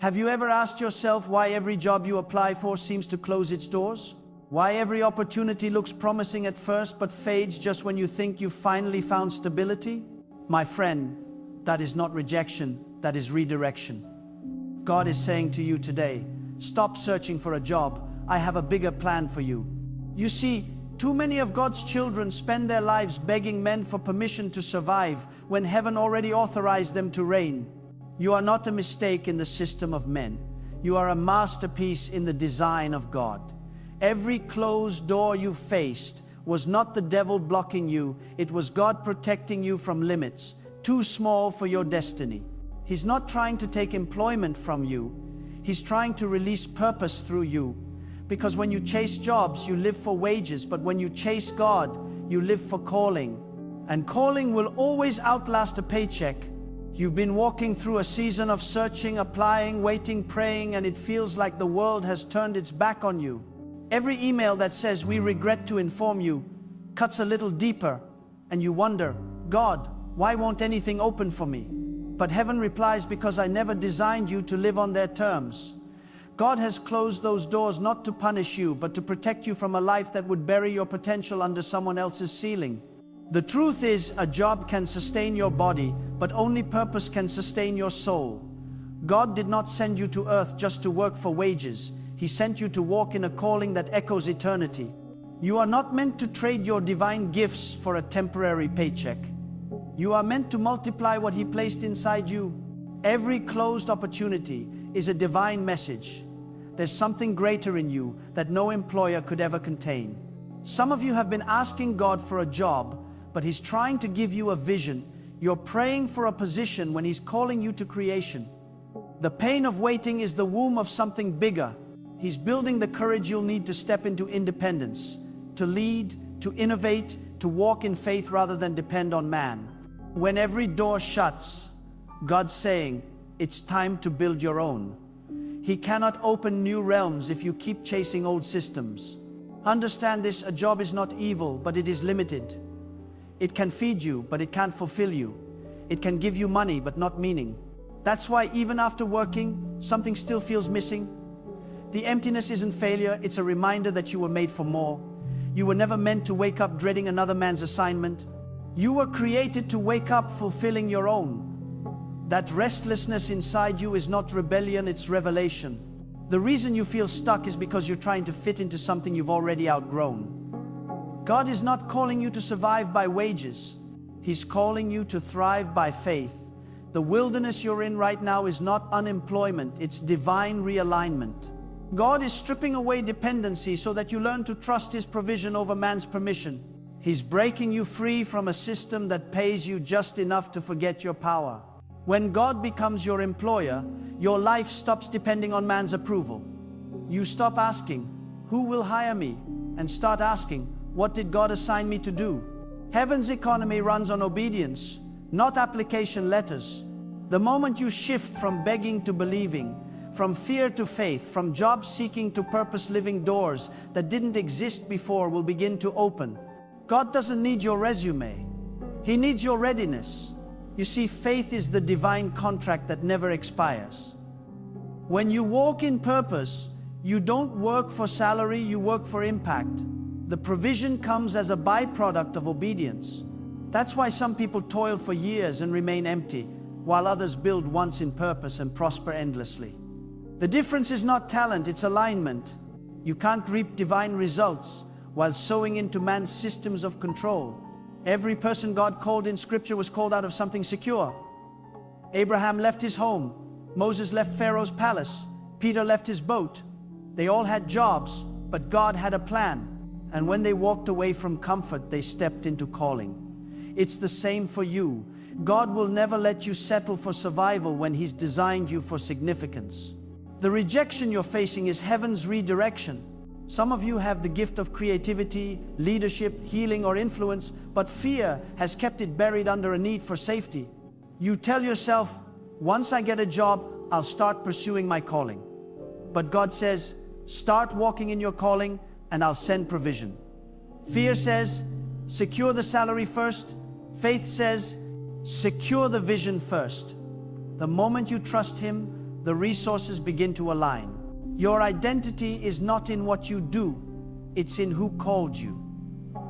Have you ever asked yourself why every job you apply for seems to close its doors? Why every opportunity looks promising at first but fades just when you think you've finally found stability? My friend, that is not rejection, that is redirection. God is saying to you today, stop searching for a job. I have a bigger plan for you. You see, too many of God's children spend their lives begging men for permission to survive when heaven already authorized them to reign. You are not a mistake in the system of men. You are a masterpiece in the design of God. Every closed door you faced was not the devil blocking you, it was God protecting you from limits too small for your destiny. He's not trying to take employment from you. He's trying to release purpose through you. Because when you chase jobs, you live for wages, but when you chase God, you live for calling. And calling will always outlast a paycheck. You've been walking through a season of searching, applying, waiting, praying, and it feels like the world has turned its back on you. Every email that says, "We regret to inform you," cuts a little deeper, and you wonder, God, why won't anything open for me? But heaven replies, because I never designed you to live on their terms. God has closed those doors not to punish you, but to protect you from a life that would bury your potential under someone else's ceiling. The truth is, a job can sustain your body, but only purpose can sustain your soul. God did not send you to earth just to work for wages. He sent you to walk in a calling that echoes eternity. You are not meant to trade your divine gifts for a temporary paycheck. You are meant to multiply what He placed inside you. Every closed opportunity is a divine message. There's something greater in you that no employer could ever contain. Some of you have been asking God for a job, but He's trying to give you a vision. You're praying for a position when He's calling you to creation. The pain of waiting is the womb of something bigger. He's building the courage you'll need to step into independence, to lead, to innovate, to walk in faith rather than depend on man. When every door shuts, God's saying, it's time to build your own. He cannot open new realms if you keep chasing old systems. Understand this, a job is not evil, but it is limited. It can feed you, but it can't fulfill you. It can give you money, but not meaning. That's why even after working, something still feels missing. The emptiness isn't failure, it's a reminder that you were made for more. You were never meant to wake up dreading another man's assignment. You were created to wake up fulfilling your own. That restlessness inside you is not rebellion, it's revelation. The reason you feel stuck is because you're trying to fit into something you've already outgrown. God is not calling you to survive by wages. He's calling you to thrive by faith. The wilderness you're in right now is not unemployment, it's divine realignment. God is stripping away dependency so that you learn to trust His provision over man's permission. He's breaking you free from a system that pays you just enough to forget your power. When God becomes your employer, your life stops depending on man's approval. You stop asking, who will hire me? And start asking, what did God assign me to do? Heaven's economy runs on obedience, not application letters. The moment you shift from begging to believing, from fear to faith, from job seeking to purpose living, doors that didn't exist before will begin to open. God doesn't need your resume. He needs your readiness. You see, faith is the divine contract that never expires. When you walk in purpose, you don't work for salary, you work for impact. The provision comes as a byproduct of obedience. That's why some people toil for years and remain empty, while others build once in purpose and prosper endlessly. The difference is not talent, it's alignment. You can't reap divine results while sowing into man's systems of control. Every person God called in Scripture was called out of something secure. Abraham left his home. Moses left Pharaoh's palace. Peter left his boat. They all had jobs, but God had a plan. And when they walked away from comfort, they stepped into calling. It's the same for you. God will never let you settle for survival when He's designed you for significance. The rejection you're facing is heaven's redirection. Some of you have the gift of creativity, leadership, healing, or influence, but fear has kept it buried under a need for safety. You tell yourself, once I get a job, I'll start pursuing my calling. But God says, start walking in your calling and I'll send provision. Fear says, secure the salary first. Faith says, secure the vision first. The moment you trust Him, the resources begin to align. Your identity is not in what you do, it's in who called you.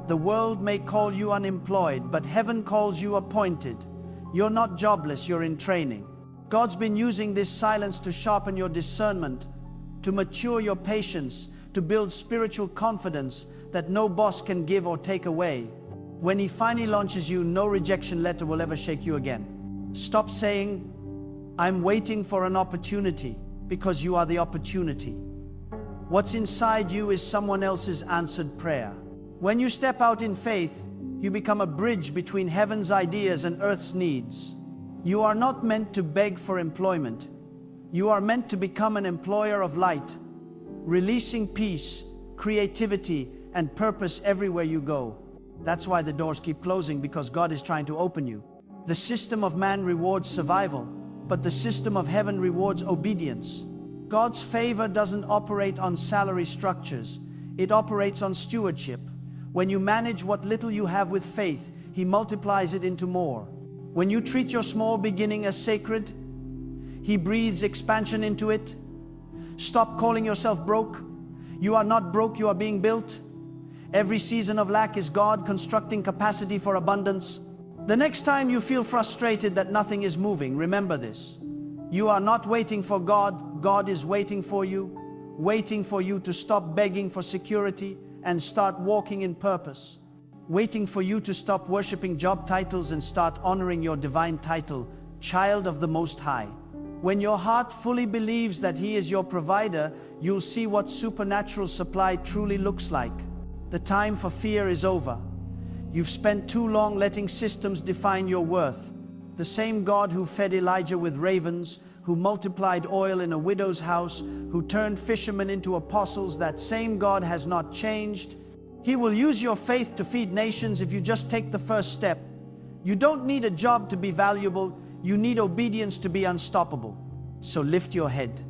The world may call you unemployed, but heaven calls you appointed. You're not jobless, you're in training. God's been using this silence to sharpen your discernment, to mature your patience, to build spiritual confidence that no boss can give or take away. When He finally launches you, no rejection letter will ever shake you again. Stop saying, "I'm waiting for an opportunity," because you are the opportunity. What's inside you is someone else's answered prayer. When you step out in faith, you become a bridge between heaven's ideas and earth's needs. You are not meant to beg for employment. You are meant to become an employer of light, releasing peace, creativity, and purpose everywhere you go. That's why the doors keep closing, because God is trying to open you. The system of man rewards survival, but the system of heaven rewards obedience. God's favor doesn't operate on salary structures. It operates on stewardship. When you manage what little you have with faith, He multiplies it into more. When you treat your small beginning as sacred, He breathes expansion into it. Stop calling yourself broke. You are not broke, you are being built. Every season of lack is God constructing capacity for abundance. The next time you feel frustrated that nothing is moving, remember this. You are not waiting for God. God is waiting for you to stop begging for security and start walking in purpose. Waiting for you to stop worshiping job titles and start honoring your divine title, child of the Most High. When your heart fully believes that He is your provider, you'll see what supernatural supply truly looks like. The time for fear is over. You've spent too long letting systems define your worth. The same God who fed Elijah with ravens, who multiplied oil in a widow's house, who turned fishermen into apostles, that same God has not changed. He will use your faith to feed nations if you just take the first step. You don't need a job to be valuable. You need obedience to be unstoppable. So lift your head.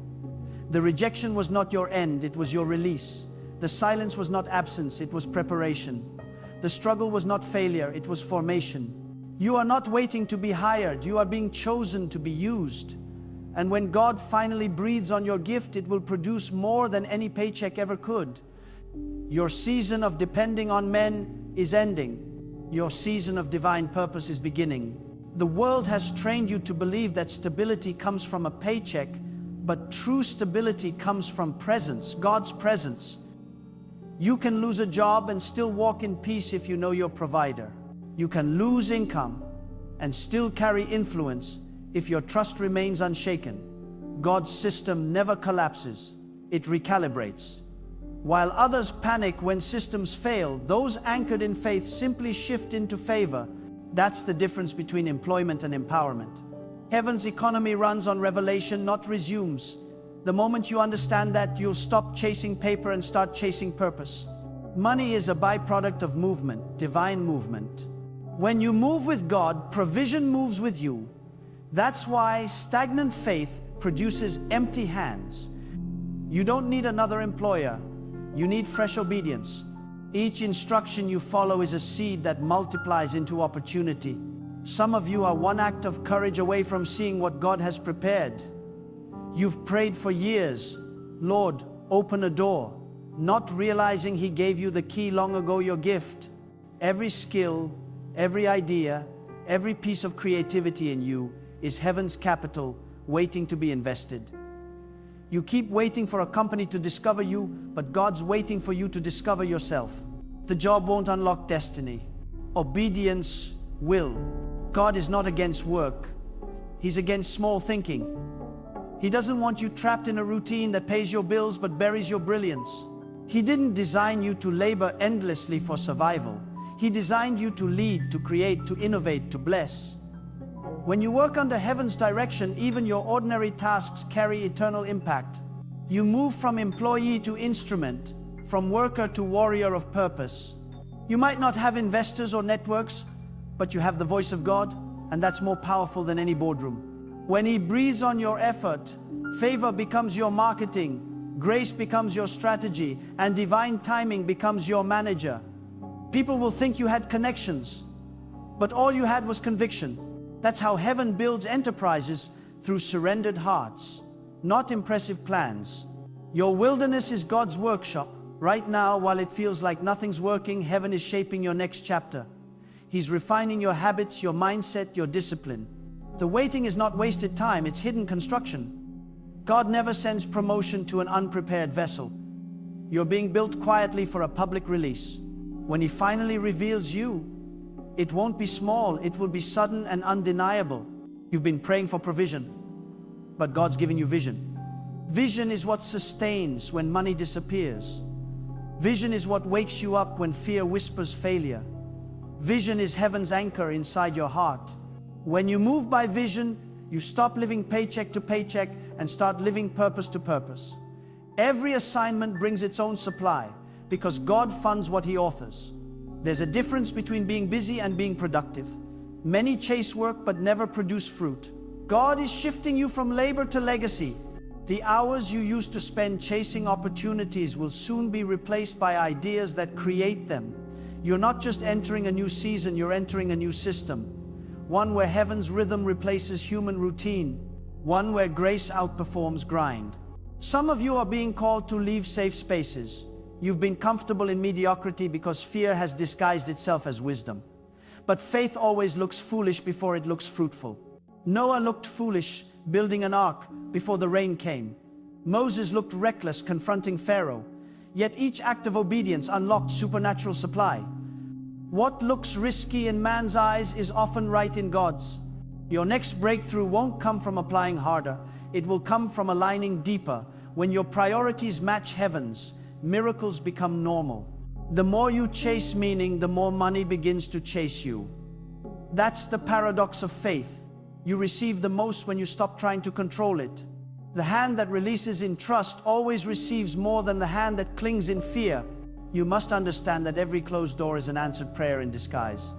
The rejection was not your end, it was your release. The silence was not absence, it was preparation. The struggle was not failure, it was formation. You are not waiting to be hired, you are being chosen to be used. And when God finally breathes on your gift, it will produce more than any paycheck ever could. Your season of depending on men is ending. Your season of divine purpose is beginning. The world has trained you to believe that stability comes from a paycheck, but true stability comes from presence, God's presence. You can lose a job and still walk in peace if you know your provider. You can lose income and still carry influence if your trust remains unshaken. God's system never collapses, it recalibrates. While others panic when systems fail, those anchored in faith simply shift into favor. That's the difference between employment and empowerment. Heaven's economy runs on revelation, not resumes. The moment you understand that, you'll stop chasing paper and start chasing purpose. Money is a byproduct of movement, divine movement. When you move with God, provision moves with you. That's why stagnant faith produces empty hands. You don't need another employer. You need fresh obedience. Each instruction you follow is a seed that multiplies into opportunity. Some of you are one act of courage away from seeing what God has prepared. You've prayed for years, "Lord, open a door," not realizing He gave you the key long ago, your gift. Every skill, every idea, every piece of creativity in you is heaven's capital waiting to be invested. You keep waiting for a company to discover you, but God's waiting for you to discover yourself. The job won't unlock destiny. Obedience will. God is not against work. He's against small thinking. He doesn't want you trapped in a routine that pays your bills but buries your brilliance. He didn't design you to labor endlessly for survival. He designed you to lead, to create, to innovate, to bless. When you work under heaven's direction, even your ordinary tasks carry eternal impact. You move from employee to instrument, from worker to warrior of purpose. You might not have investors or networks, but you have the voice of God, and that's more powerful than any boardroom. When He breathes on your effort, favor becomes your marketing, grace becomes your strategy, and divine timing becomes your manager. People will think you had connections, but all you had was conviction. That's how heaven builds enterprises, through surrendered hearts. not impressive plans. Your wilderness is God's workshop. Right now, while it feels like nothing's working, heaven is shaping your next chapter. He's refining your habits, your mindset, your discipline. The waiting is not wasted time, it's hidden construction. God never sends promotion to an unprepared vessel. You're being built quietly for a public release. When He finally reveals you, it won't be small, it will be sudden and undeniable. You've been praying for provision, but God's giving you vision. Vision is what sustains when money disappears. Vision is what wakes you up when fear whispers failure. Vision is heaven's anchor inside your heart. When you move by vision, you stop living paycheck to paycheck and start living purpose to purpose. Every assignment brings its own supply because God funds what He authors. There's a difference between being busy and being productive. Many chase work but never produce fruit. God is shifting you from labor to legacy. The hours you used to spend chasing opportunities will soon be replaced by ideas that create them. You're not just entering a new season, you're entering a new system. One where heaven's rhythm replaces human routine. One where grace outperforms grind. Some of you are being called to leave safe spaces. You've been comfortable in mediocrity because fear has disguised itself as wisdom. But faith always looks foolish before it looks fruitful. Noah looked foolish building an ark before the rain came. Moses looked reckless confronting Pharaoh. Yet each act of obedience unlocked supernatural supply. What looks risky in man's eyes is often right in God's. Your next breakthrough won't come from applying harder. It will come from aligning deeper. When your priorities match heaven's, miracles become normal. The more you chase meaning, the more money begins to chase you. That's the paradox of faith. You receive the most when you stop trying to control it. The hand that releases in trust always receives more than the hand that clings in fear. You must understand that every closed door is an answered prayer in disguise.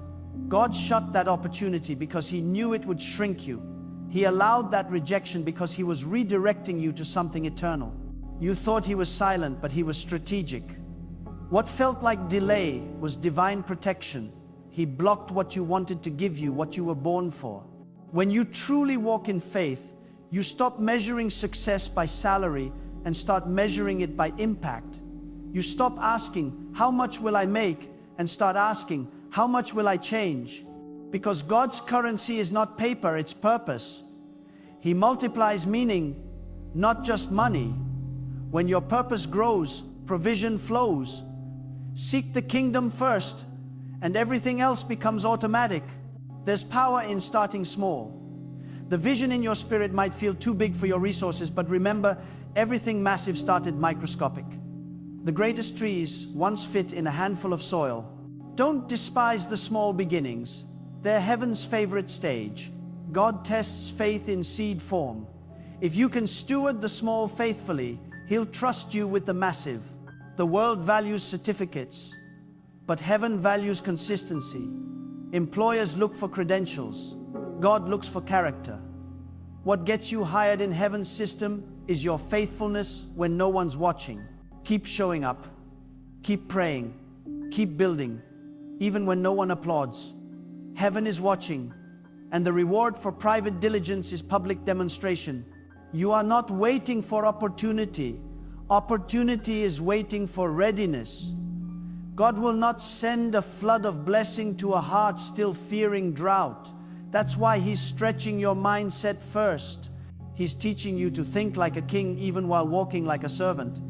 God shut that opportunity because He knew it would shrink you. He allowed that rejection because He was redirecting you to something eternal. You thought He was silent, but He was strategic. What felt like delay was divine protection. He blocked what you wanted to give you, what you were born for. When you truly walk in faith, you stop measuring success by salary and start measuring it by impact. You stop asking, how much will I make? And start asking, how much will I change? Because God's currency is not paper, it's purpose. He multiplies meaning, not just money. When your purpose grows, provision flows. Seek the kingdom first, and everything else becomes automatic. There's power in starting small. The vision in your spirit might feel too big for your resources, but remember, everything massive started microscopic. The greatest trees once fit in a handful of soil. Don't despise the small beginnings. They're heaven's favorite stage. God tests faith in seed form. If you can steward the small faithfully, He'll trust you with the massive. The world values certificates, but heaven values consistency. Employers look for credentials. God looks for character. What gets you hired in heaven's system is your faithfulness when no one's watching. Keep showing up. Keep praying. Keep building, even when no one applauds. Heaven is watching, and the reward for private diligence is public demonstration. You are not waiting for opportunity. Opportunity is waiting for readiness. God will not send a flood of blessing to a heart still fearing drought. That's why He's stretching your mindset first. He's teaching you to think like a king even while walking like a servant.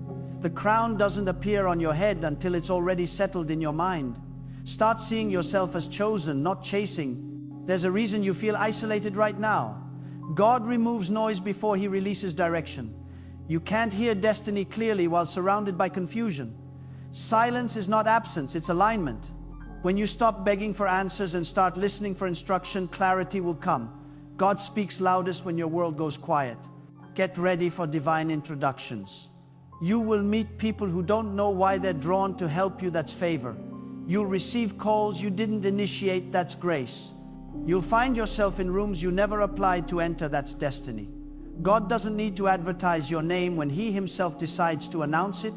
The crown doesn't appear on your head until it's already settled in your mind. Start seeing yourself as chosen, not chasing. There's a reason you feel isolated right now. God removes noise before He releases direction. You can't hear destiny clearly while surrounded by confusion. Silence is not absence, it's alignment. When you stop begging for answers and start listening for instruction, clarity will come. God speaks loudest when your world goes quiet. Get ready for divine introductions. You will meet people who don't know why they're drawn to help you, that's favor. You'll receive calls you didn't initiate, that's grace. You'll find yourself in rooms you never applied to enter, that's destiny. God doesn't need to advertise your name when He Himself decides to announce it.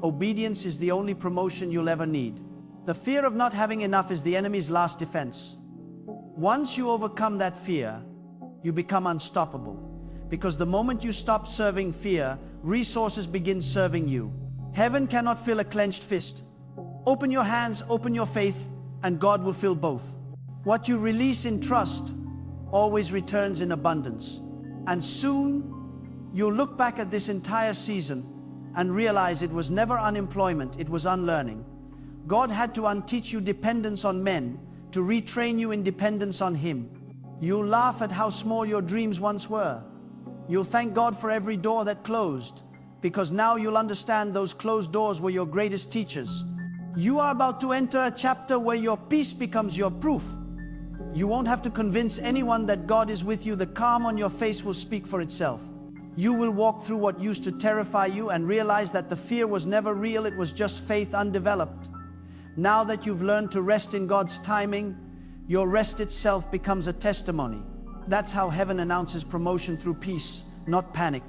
Obedience is the only promotion you'll ever need. The fear of not having enough is the enemy's last defense. Once you overcome that fear, you become unstoppable. Because the moment you stop serving fear, resources begin serving you. Heaven cannot fill a clenched fist. Open your hands, open your faith, and God will fill both. What you release in trust always returns in abundance. And soon, you'll look back at this entire season and realize it was never unemployment, it was unlearning. God had to unteach you dependence on men to retrain you in dependence on Him. You'll laugh at how small your dreams once were. You'll thank God for every door that closed, because now you'll understand those closed doors were your greatest teachers. You are about to enter a chapter where your peace becomes your proof. You won't have to convince anyone that God is with you. The calm on your face will speak for itself. You will walk through what used to terrify you and realize that the fear was never real, it was just faith undeveloped. Now that you've learned to rest in God's timing, your rest itself becomes a testimony. That's how heaven announces promotion, through peace, not panic.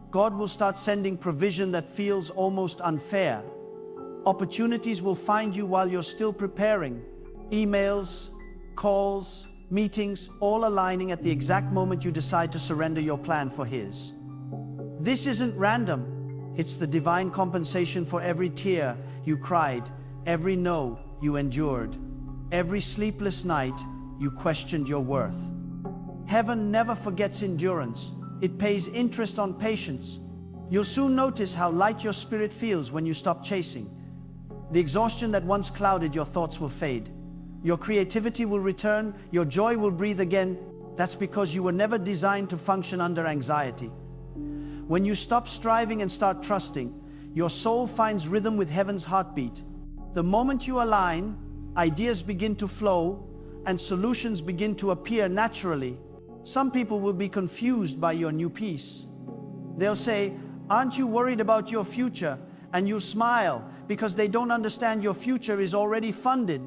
God will start sending provision that feels almost unfair. Opportunities will find you while you're still preparing. Emails, calls, meetings, all aligning at the exact moment you decide to surrender your plan for His. This isn't random. It's the divine compensation for every tear you cried, every no you endured, every sleepless night you questioned your worth. Heaven never forgets endurance. It pays interest on patience. You'll soon notice how light your spirit feels when you stop chasing. The exhaustion that once clouded your thoughts will fade. Your creativity will return. Your joy will breathe again. That's because you were never designed to function under anxiety. When you stop striving and start trusting, your soul finds rhythm with heaven's heartbeat. The moment you align, ideas begin to flow and solutions begin to appear naturally. Some people will be confused by your new peace. They'll say, "Aren't you worried about your future?" And you'll smile, because they don't understand your future is already funded.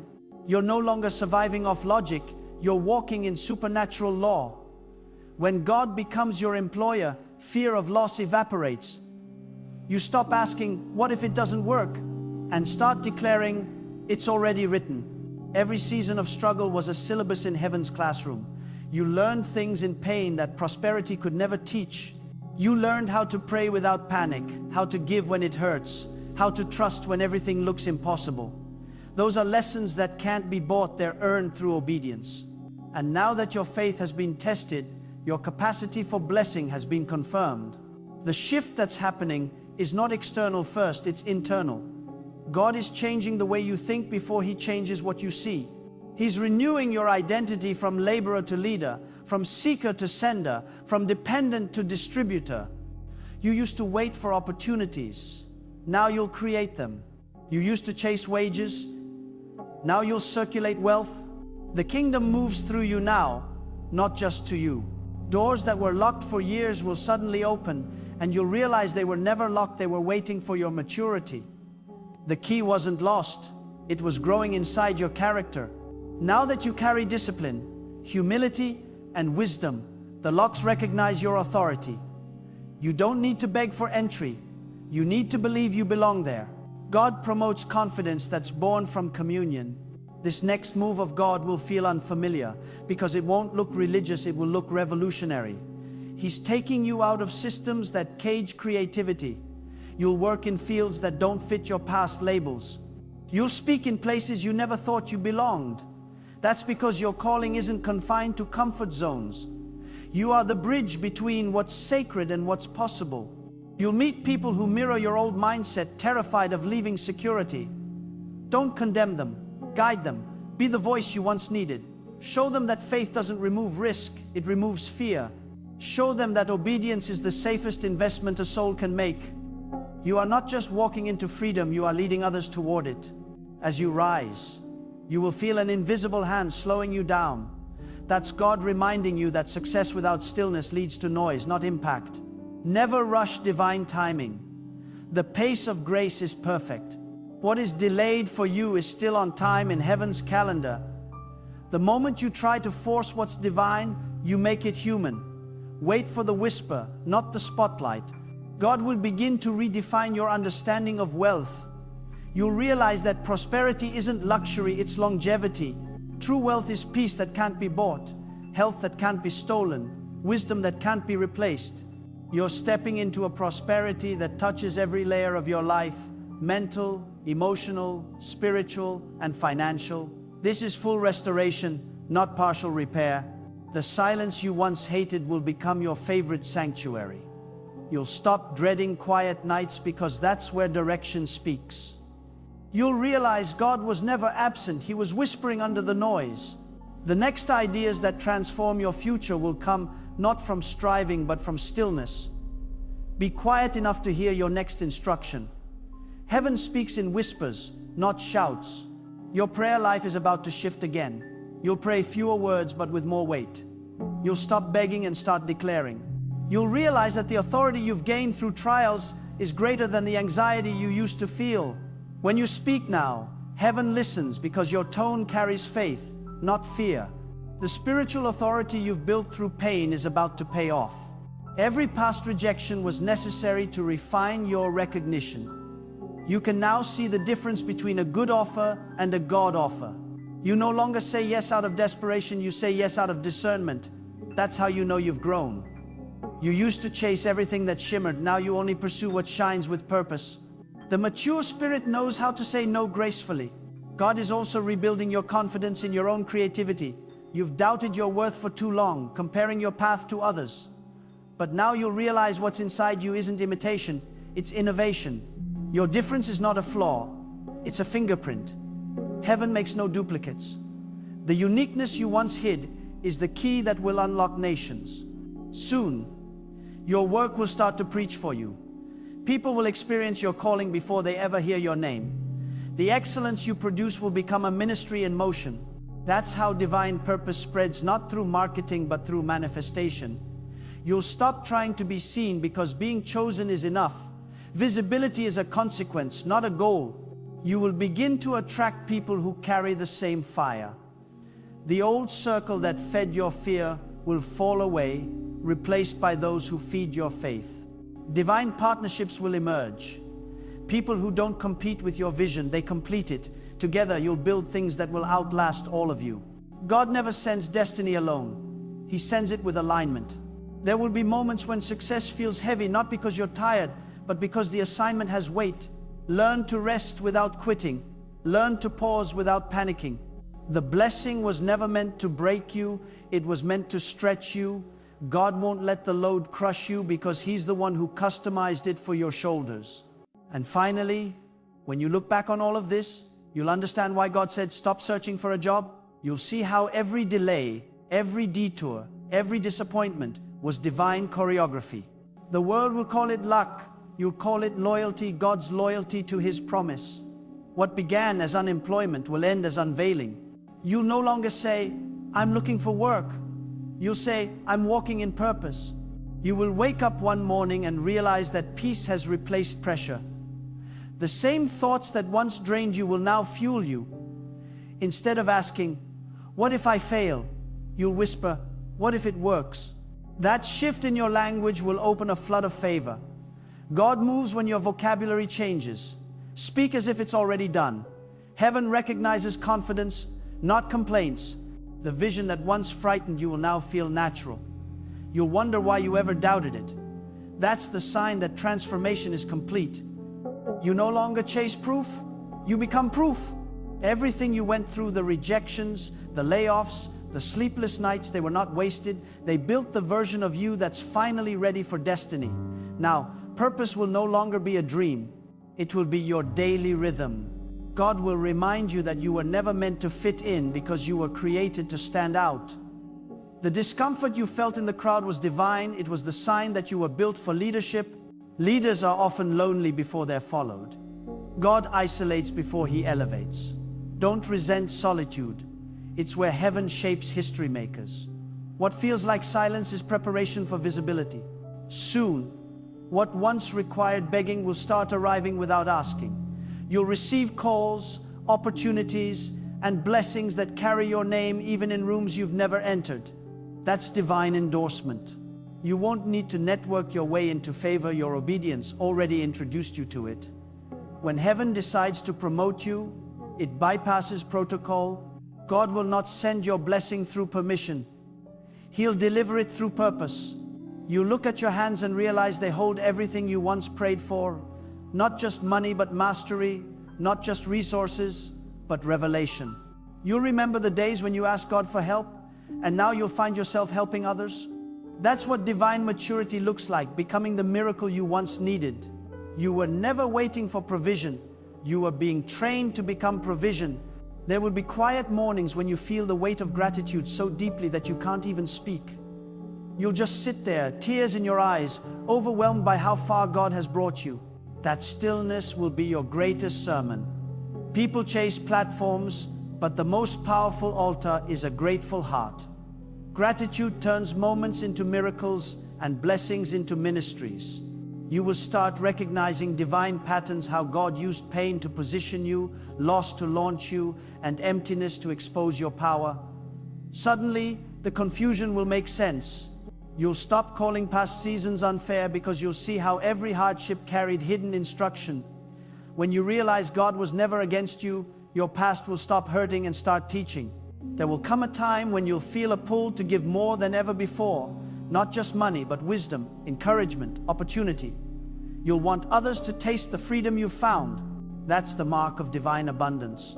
You're no longer surviving off logic, you're walking in supernatural law. When God becomes your employer, fear of loss evaporates. You stop asking, "What if it doesn't work?" and start declaring, "It's already written." Every season of struggle was a syllabus in heaven's classroom. You learned things in pain that prosperity could never teach. You learned how to pray without panic, how to give when it hurts, how to trust when everything looks impossible. Those are lessons that can't be bought, they're earned through obedience. And now that your faith has been tested, your capacity for blessing has been confirmed. The shift that's happening is not external first, it's internal. God is changing the way you think before He changes what you see. He's renewing your identity from laborer to leader, from seeker to sender, from dependent to distributor. You used to wait for opportunities. Now you'll create them. You used to chase wages. Now you'll circulate wealth. The kingdom moves through you now, not just to you. Doors that were locked for years will suddenly open, and you'll realize they were never locked, they were waiting for your maturity. The key wasn't lost, it was growing inside your character. Now that you carry discipline, humility, and wisdom, the locks recognize your authority. You don't need to beg for entry. You need to believe you belong there. God promotes confidence that's born from communion. This next move of God will feel unfamiliar because it won't look religious, it will look revolutionary. He's taking you out of systems that cage creativity. You'll work in fields that don't fit your past labels. You'll speak in places you never thought you belonged. That's because your calling isn't confined to comfort zones. You are the bridge between what's sacred and what's possible. You'll meet people who mirror your old mindset, terrified of leaving security. Don't condemn them, guide them, be the voice you once needed. Show them that faith doesn't remove risk, it removes fear. Show them that obedience is the safest investment a soul can make. You are not just walking into freedom, you are leading others toward it. As you rise, you will feel an invisible hand slowing you down. That's God reminding you that success without stillness leads to noise, not impact. Never rush divine timing. The pace of grace is perfect. What is delayed for you is still on time in heaven's calendar. The moment you try to force what's divine, you make it human. Wait for the whisper, not the spotlight. God will begin to redefine your understanding of wealth. You'll realize that prosperity isn't luxury, it's longevity. True wealth is peace that can't be bought, health that can't be stolen, wisdom that can't be replaced. You're stepping into a prosperity that touches every layer of your life, mental, emotional, spiritual, and financial. This is full restoration, not partial repair. The silence you once hated will become your favorite sanctuary. You'll stop dreading quiet nights because that's where direction speaks. You'll realize God was never absent, He was whispering under the noise. The next ideas that transform your future will come not from striving but from stillness. Be quiet enough to hear your next instruction. Heaven speaks in whispers, not shouts. Your prayer life is about to shift again. You'll pray fewer words but with more weight. You'll stop begging and start declaring. You'll realize that the authority you've gained through trials is greater than the anxiety you used to feel. When you speak now, heaven listens because your tone carries faith, not fear. The spiritual authority you've built through pain is about to pay off. Every past rejection was necessary to refine your recognition. You can now see the difference between a good offer and a God offer. You no longer say yes out of desperation, you say yes out of discernment. That's how you know you've grown. You used to chase everything that shimmered, now you only pursue what shines with purpose. The mature spirit knows how to say no gracefully. God is also rebuilding your confidence in your own creativity. You've doubted your worth for too long, comparing your path to others. But now you'll realize what's inside you isn't imitation, it's innovation. Your difference is not a flaw, it's a fingerprint. Heaven makes no duplicates. The uniqueness you once hid is the key that will unlock nations. Soon, your work will start to preach for you. People will experience your calling before they ever hear your name. The excellence you produce will become a ministry in motion. That's how divine purpose spreads, not through marketing but through manifestation. You'll stop trying to be seen because being chosen is enough. Visibility is a consequence, not a goal. You will begin to attract people who carry the same fire. The old circle that fed your fear will fall away, replaced by those who feed your faith. Divine partnerships will emerge. People who don't compete with your vision, they complete it. Together you'll build things that will outlast all of you. God never sends destiny alone. He sends it with alignment. There will be moments when success feels heavy, not because you're tired, but because the assignment has weight. Learn to rest without quitting. Learn to pause without panicking. The blessing was never meant to break you, it was meant to stretch you. God won't let the load crush you because He's the one who customized it for your shoulders. And finally, when you look back on all of this, you'll understand why God said, stop searching for a job. You'll see how every delay, every detour, every disappointment was divine choreography. The world will call it luck. You'll call it loyalty, God's loyalty to His promise. What began as unemployment will end as unveiling. You'll no longer say, I'm looking for work. You'll say, I'm walking in purpose. You will wake up one morning and realize that peace has replaced pressure. The same thoughts that once drained you will now fuel you. Instead of asking, what if I fail? You'll whisper, what if it works? That shift in your language will open a flood of favor. God moves when your vocabulary changes. Speak as if it's already done. Heaven recognizes confidence, not complaints. The vision that once frightened you will now feel natural. You'll wonder why you ever doubted it. That's the sign that transformation is complete. You no longer chase proof, you become proof. Everything you went through, the rejections, the layoffs, the sleepless nights, they were not wasted. They built the version of you that's finally ready for destiny. Now, purpose will no longer be a dream. It will be your daily rhythm. God will remind you that you were never meant to fit in because you were created to stand out. The discomfort you felt in the crowd was divine. It was the sign that you were built for leadership. Leaders are often lonely before they're followed. God isolates before He elevates. Don't resent solitude. It's where heaven shapes history makers. What feels like silence is preparation for visibility. Soon, what once required begging will start arriving without asking. You'll receive calls, opportunities, and blessings that carry your name even in rooms you've never entered. That's divine endorsement. You won't need to network your way into favor. Your obedience already introduced you to it. When heaven decides to promote you, it bypasses protocol. God will not send your blessing through permission. He'll deliver it through purpose. You look at your hands and realize they hold everything you once prayed for. Not just money, but mastery. Not just resources, but revelation. You'll remember the days when you asked God for help, and now you'll find yourself helping others. That's what divine maturity looks like, becoming the miracle you once needed. You were never waiting for provision. You were being trained to become provision. There will be quiet mornings when you feel the weight of gratitude so deeply that you can't even speak. You'll just sit there, tears in your eyes, overwhelmed by how far God has brought you. That stillness will be your greatest sermon. People chase platforms, but the most powerful altar is a grateful heart. Gratitude turns moments into miracles and blessings into ministries. You will start recognizing divine patterns, how God used pain to position you, loss to launch you, and emptiness to expose your power. Suddenly, the confusion will make sense. You'll stop calling past seasons unfair because you'll see how every hardship carried hidden instruction. When you realize God was never against you, your past will stop hurting and start teaching. There will come a time when you'll feel a pull to give more than ever before. Not just money, but wisdom, encouragement, opportunity. You'll want others to taste the freedom you've found. That's the mark of divine abundance.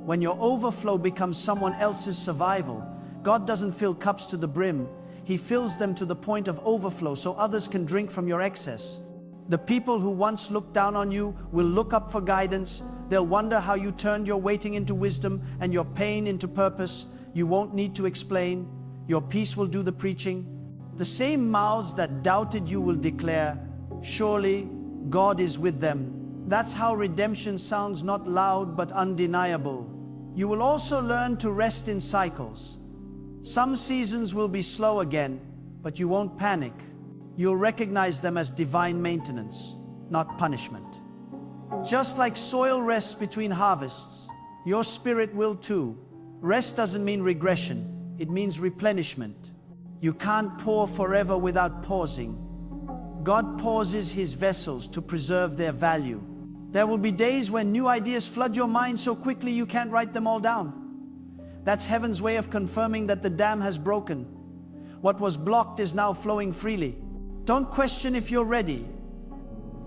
When your overflow becomes someone else's survival, God doesn't fill cups to the brim. He fills them to the point of overflow so others can drink from your excess. The people who once looked down on you will look up for guidance. They'll wonder how you turned your waiting into wisdom and your pain into purpose. You won't need to explain. Your peace will do the preaching. The same mouths that doubted you will declare, "Surely God is with them." That's how redemption sounds, not loud but undeniable. You will also learn to rest in cycles. Some seasons will be slow again, but you won't panic. You'll recognize them as divine maintenance, not punishment. Just like soil rests between harvests, your spirit will too. Rest doesn't mean regression, it means replenishment. You can't pour forever without pausing. God pauses His vessels to preserve their value. There will be days when new ideas flood your mind so quickly you can't write them all down. That's heaven's way of confirming that the dam has broken. What was blocked is now flowing freely. Don't question if you're ready.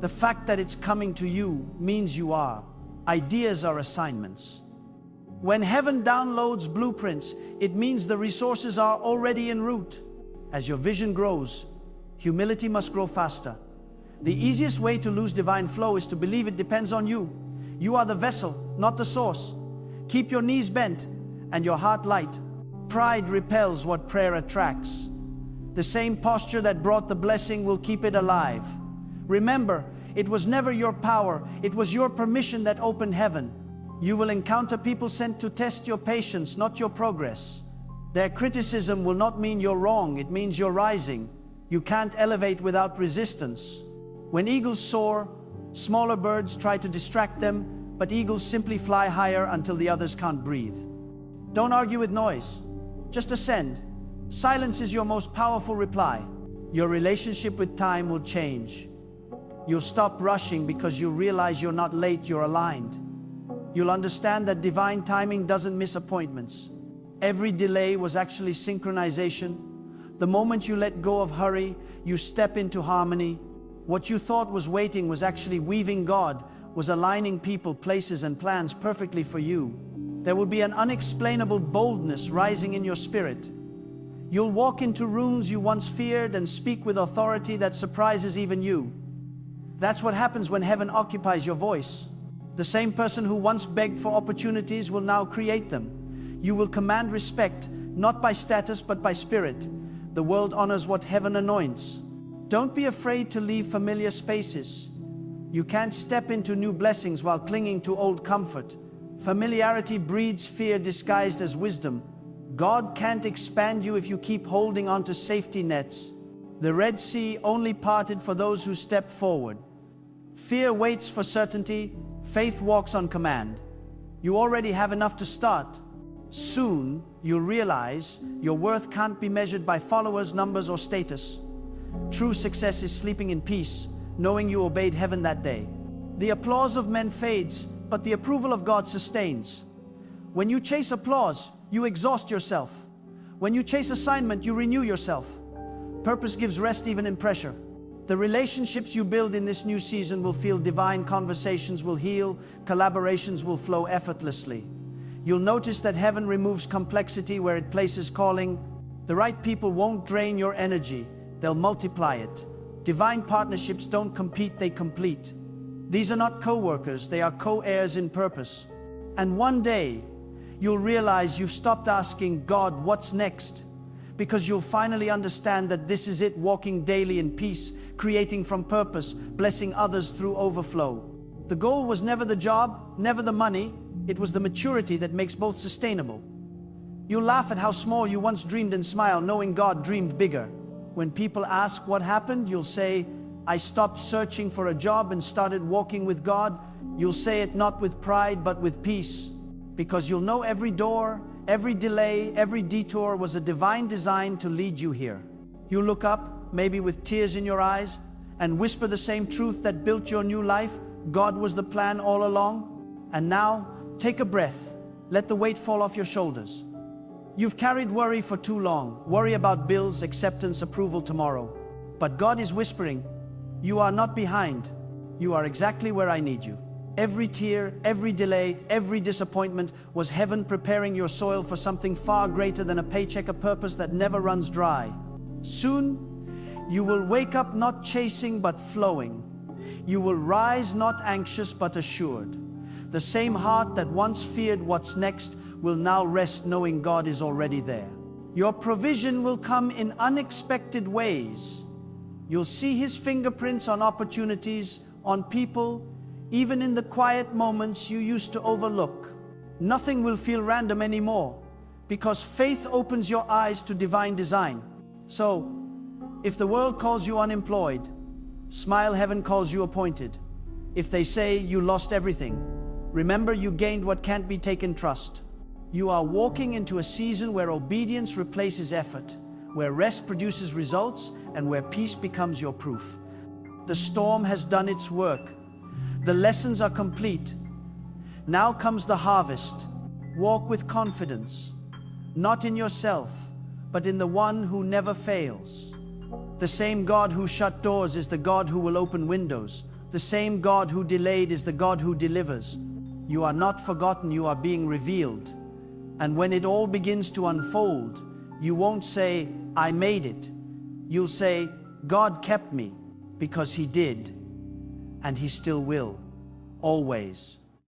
The fact that it's coming to you means you are. Ideas are assignments. When heaven downloads blueprints, it means the resources are already en route. As your vision grows, humility must grow faster. The easiest way to lose divine flow is to believe it depends on you. You are the vessel, not the source. Keep your knees bent and your heart light. Pride repels what prayer attracts. The same posture that brought the blessing will keep it alive. Remember, it was never your power, it was your permission that opened heaven. You will encounter people sent to test your patience, not your progress. Their criticism will not mean you're wrong, it means you're rising. You can't elevate without resistance. When eagles soar, smaller birds try to distract them, but eagles simply fly higher until the others can't breathe. Don't argue with noise, just ascend. Silence is your most powerful reply. Your relationship with time will change. You'll stop rushing because you realize you're not late, you're aligned. You'll understand that divine timing doesn't miss appointments. Every delay was actually synchronization. The moment you let go of hurry, you step into harmony. What you thought was waiting was actually weaving. God was aligning people, places, and plans perfectly for you. There will be an unexplainable boldness rising in your spirit. You'll walk into rooms you once feared and speak with authority that surprises even you. That's what happens when heaven occupies your voice. The same person who once begged for opportunities will now create them. You will command respect, not by status but by spirit. The world honors what heaven anoints. Don't be afraid to leave familiar spaces. You can't step into new blessings while clinging to old comfort. Familiarity breeds fear disguised as wisdom. God can't expand you if you keep holding on to safety nets. The Red Sea only parted for those who step forward. Fear waits for certainty, faith walks on command. You already have enough to start. Soon, you'll realize your worth can't be measured by followers, numbers, or status. True success is sleeping in peace, knowing you obeyed heaven that day. The applause of men fades, but the approval of God sustains. When you chase applause, you exhaust yourself. When you chase assignment, you renew yourself. Purpose gives rest even in pressure. The relationships you build in this new season will feel divine, conversations will heal, collaborations will flow effortlessly. You'll notice that heaven removes complexity where it places calling. The right people won't drain your energy, they'll multiply it. Divine partnerships don't compete, they complete. These are not co-workers, they are co-heirs in purpose. And one day, you'll realize you've stopped asking God, what's next? Because you'll finally understand that this is it, walking daily in peace, creating from purpose, blessing others through overflow. The goal was never the job, never the money, it was the maturity that makes both sustainable. You'll laugh at how small you once dreamed and smile, knowing God dreamed bigger. When people ask what happened, you'll say, I stopped searching for a job and started walking with God. You'll say it not with pride, but with peace. Because you'll know every door, every delay, every detour was a divine design to lead you here. You'll look up, maybe with tears in your eyes, and whisper the same truth that built your new life. God was the plan all along. And now, take a breath. Let the weight fall off your shoulders. You've carried worry for too long. Worry about bills, acceptance, approval tomorrow. But God is whispering, you are not behind. You are exactly where I need you. Every tear, every delay, every disappointment was heaven preparing your soil for something far greater than a paycheck, a purpose that never runs dry. Soon, you will wake up not chasing but flowing. You will rise not anxious but assured. The same heart that once feared what's next will now rest knowing God is already there. Your provision will come in unexpected ways. You'll see His fingerprints on opportunities, on people, even in the quiet moments you used to overlook. Nothing will feel random anymore, because faith opens your eyes to divine design. So, if the world calls you unemployed, smile, heaven calls you appointed. If they say you lost everything, remember you gained what can't be taken, trust. You are walking into a season where obedience replaces effort, where rest produces results, and where peace becomes your proof. The storm has done its work. The lessons are complete. Now comes the harvest. Walk with confidence, not in yourself, but in the one who never fails. The same God who shut doors is the God who will open windows. The same God who delayed is the God who delivers. You are not forgotten, you are being revealed. And when it all begins to unfold, you won't say, I made it. You'll say, God kept me, because He did, and He still will, always.